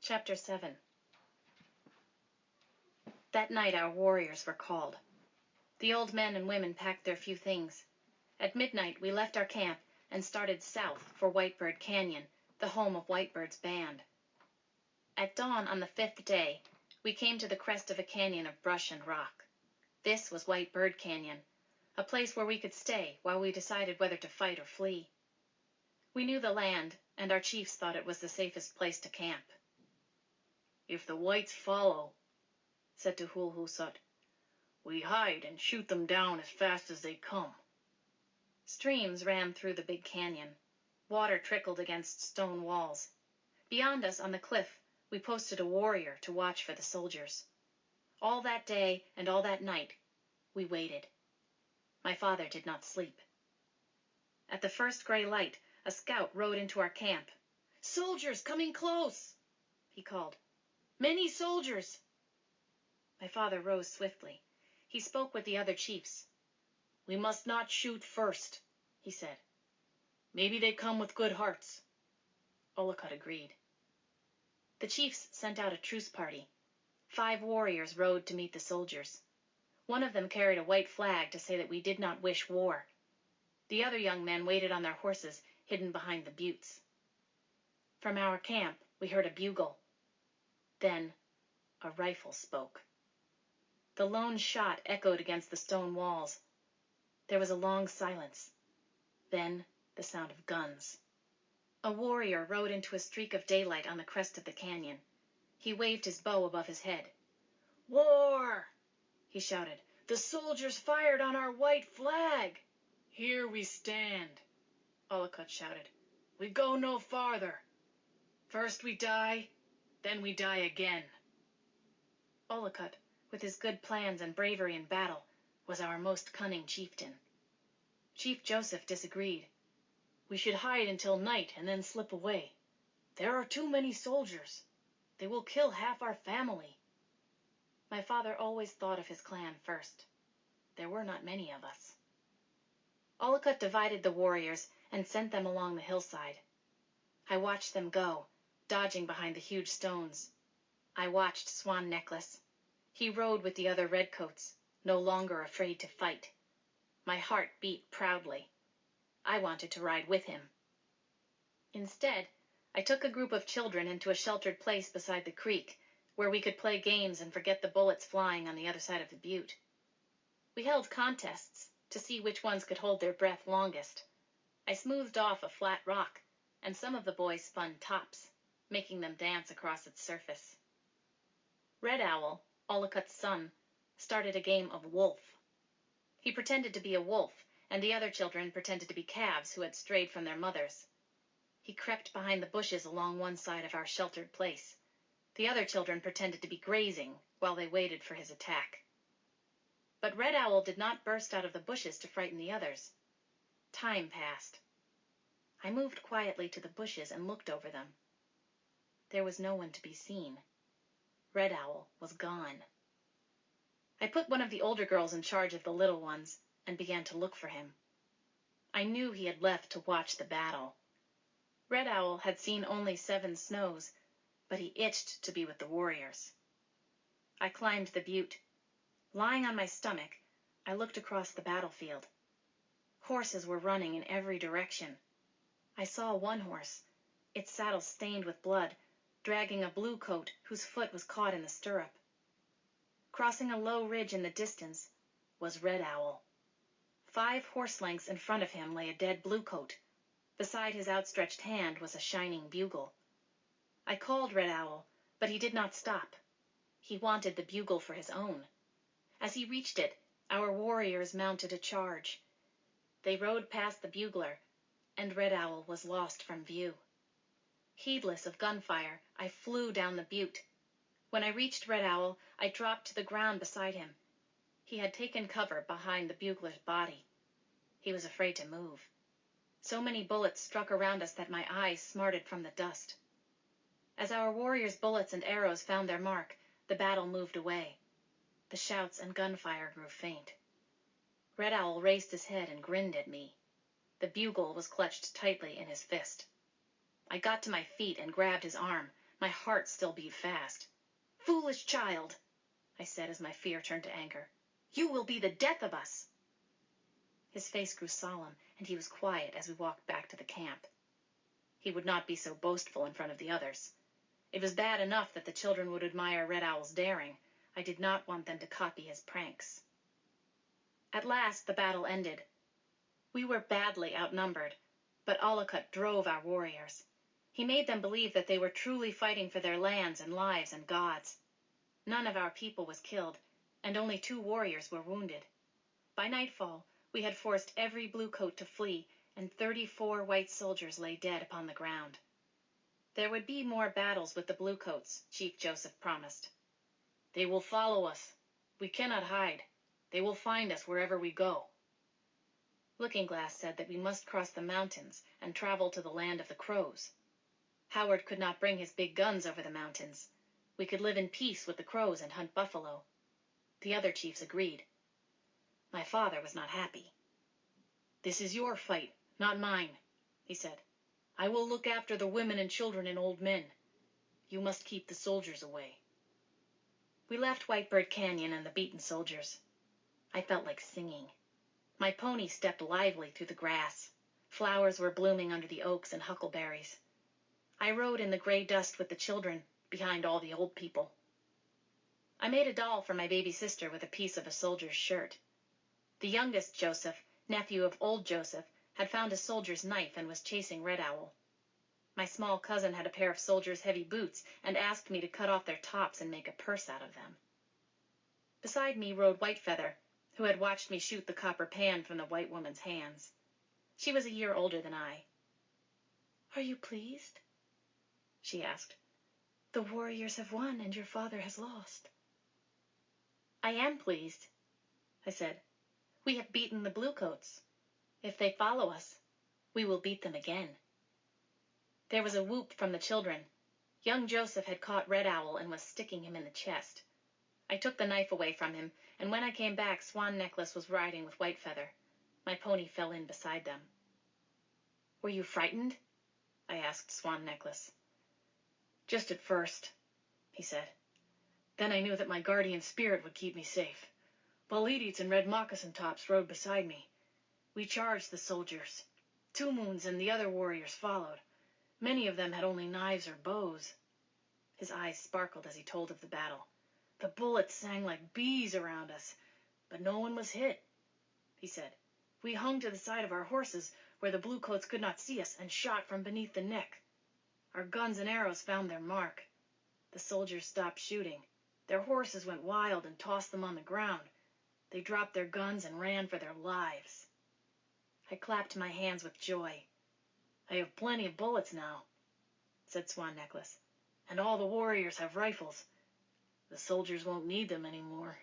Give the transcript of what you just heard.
Chapter 7. That night our warriors were called. The old men and women packed their few things. At midnight we left our camp and started south for Whitebird Canyon, the home of Whitebird's band. At dawn on the 5th day, we came to the crest of a canyon of brush and rock. This was Whitebird Canyon, a place where we could stay while we decided whether to fight or flee. We knew the land, and our chiefs thought it was the safest place to camp. "If the whites follow," said Tuhulhusut, "we hide and shoot them down as fast as they come." Streams ran through the big canyon. Water trickled against stone walls. Beyond us on the cliff, we posted a warrior to watch for the soldiers. All that day and all that night, we waited. My father did not sleep. At the first gray light, a scout rode into our camp. "Soldiers coming close!" he called. "Many soldiers!" My father rose swiftly. He spoke with the other chiefs. "We must not shoot first," he said. "Maybe they come with good hearts." Olakut agreed. The chiefs sent out a truce party. 5 warriors rode to meet the soldiers. One of them carried a white flag to say that we did not wish war. The other young men waited on their horses, hidden behind the buttes. From our camp, we heard a bugle. Then a rifle spoke. The lone shot echoed against the stone walls. There was a long silence. Then the sound of guns. A warrior rode into a streak of daylight on the crest of the canyon. He waved his bow above his head. "War!" he shouted. "The soldiers fired on our white flag!" "Here we stand," Olakut shouted. "We go no farther. First we die, then we die again." Olakut, with his good plans and bravery in battle, was our most cunning chieftain. Chief Joseph disagreed. "We should hide until night and then slip away. There are too many soldiers. They will kill half our family." My father always thought of his clan first. There were not many of us. Olakut divided the warriors and sent them along the hillside. I watched them go, dodging behind the huge stones. I watched Swan Necklace. He rode with the other redcoats, no longer afraid to fight. My heart beat proudly. I wanted to ride with him. Instead, I took a group of children into a sheltered place beside the creek, where we could play games and forget the bullets flying on the other side of the butte. We held contests to see which ones could hold their breath longest. I smoothed off a flat rock, and some of the boys spun tops, making them dance across its surface. Red Owl, Olakut's son, started a game of wolf. He pretended to be a wolf, and the other children pretended to be calves who had strayed from their mothers. He crept behind the bushes along one side of our sheltered place. The other children pretended to be grazing while they waited for his attack. But Red Owl did not burst out of the bushes to frighten the others. Time passed. I moved quietly to the bushes and looked over them. There was no one to be seen. Red Owl was gone. I put one of the older girls in charge of the little ones and began to look for him. I knew he had left to watch the battle. Red Owl had seen only 7 snows, but he itched to be with the warriors. I climbed the butte. Lying on my stomach, I looked across the battlefield. Horses were running in every direction. I saw one horse, its saddle stained with blood, dragging a blue coat whose foot was caught in the stirrup. Crossing a low ridge in the distance was Red Owl. 5 horse lengths in front of him lay a dead bluecoat. Beside his outstretched hand was a shining bugle. I called Red Owl, but he did not stop. He wanted the bugle for his own. As he reached it, our warriors mounted a charge. They rode past the bugler, and Red Owl was lost from view. Heedless of gunfire, I flew down the butte. When I reached Red Owl, I dropped to the ground beside him. He had taken cover behind the bugler's body. He was afraid to move. So many bullets struck around us that my eyes smarted from the dust. As our warriors' bullets and arrows found their mark, the battle moved away. The shouts and gunfire grew faint. Red Owl raised his head and grinned at me. The bugle was clutched tightly in his fist. I got to my feet and grabbed his arm, My heart still beat fast. "Foolish child," I said as my fear turned to anger. "You will be the death of us." His face grew solemn, and he was quiet as we walked back to the camp. He would not be so boastful in front of the others. It was bad enough that the children would admire Red Owl's daring. I did not want them to copy his pranks. At last the battle ended. We were badly outnumbered, but Aloud drove our warriors. He made them believe that they were truly fighting for their lands and lives and gods. None of our people was killed, and only 2 warriors were wounded. By nightfall, we had forced every bluecoat to flee, and 34 white soldiers lay dead upon the ground. There would be more battles with the bluecoats, Chief Joseph promised. "They will follow us. We cannot hide. They will find us wherever we go." Looking Glass said that we must cross the mountains and travel to the land of the Crows. Howard could not bring his big guns over the mountains. We could live in peace with the Crows and hunt buffalo. The other chiefs agreed. My father was not happy. "This is your fight, not mine," he said. "I will look after the women and children and old men. You must keep the soldiers away." We left Whitebird Canyon and the beaten soldiers. I felt like singing. My pony stepped lively through the grass. Flowers were blooming under the oaks and huckleberries. I rode in the gray dust with the children, behind all the old people. I made a doll for my baby sister with a piece of a soldier's shirt. The youngest Joseph, nephew of old Joseph, had found a soldier's knife and was chasing Red Owl. My small cousin had a pair of soldiers' heavy boots and asked me to cut off their tops and make a purse out of them. Beside me rode Whitefeather, who had watched me shoot the copper pan from the white woman's hands. She was a year older than I. "Are you pleased?" she asked. "The warriors have won and your father has lost." "I am pleased," I said. "We have beaten the bluecoats. If they follow us, we will beat them again." There was a whoop from the children. Young Joseph had caught Red Owl and was sticking him in the chest. I took the knife away from him, and when I came back, Swan Necklace was riding with Whitefeather. My pony fell in beside them. "Were you frightened?" I asked Swan Necklace. "Just at first," he said. "Then I knew that my guardian spirit would keep me safe. Bolides and Red Moccasin Tops rode beside me. We charged the soldiers. 2 Moons and the other warriors followed. Many of them had only knives or bows." His eyes sparkled as he told of the battle. "The bullets sang like bees around us, but no one was hit," he said. "We hung to the side of our horses where the bluecoats could not see us and shot from beneath the neck. Our guns and arrows found their mark. The soldiers stopped shooting. Their horses went wild and tossed them on the ground. They dropped their guns and ran for their lives." I clapped my hands with joy. "I have plenty of bullets now," said Swan Necklace, "and all the warriors have rifles. The soldiers won't need them anymore."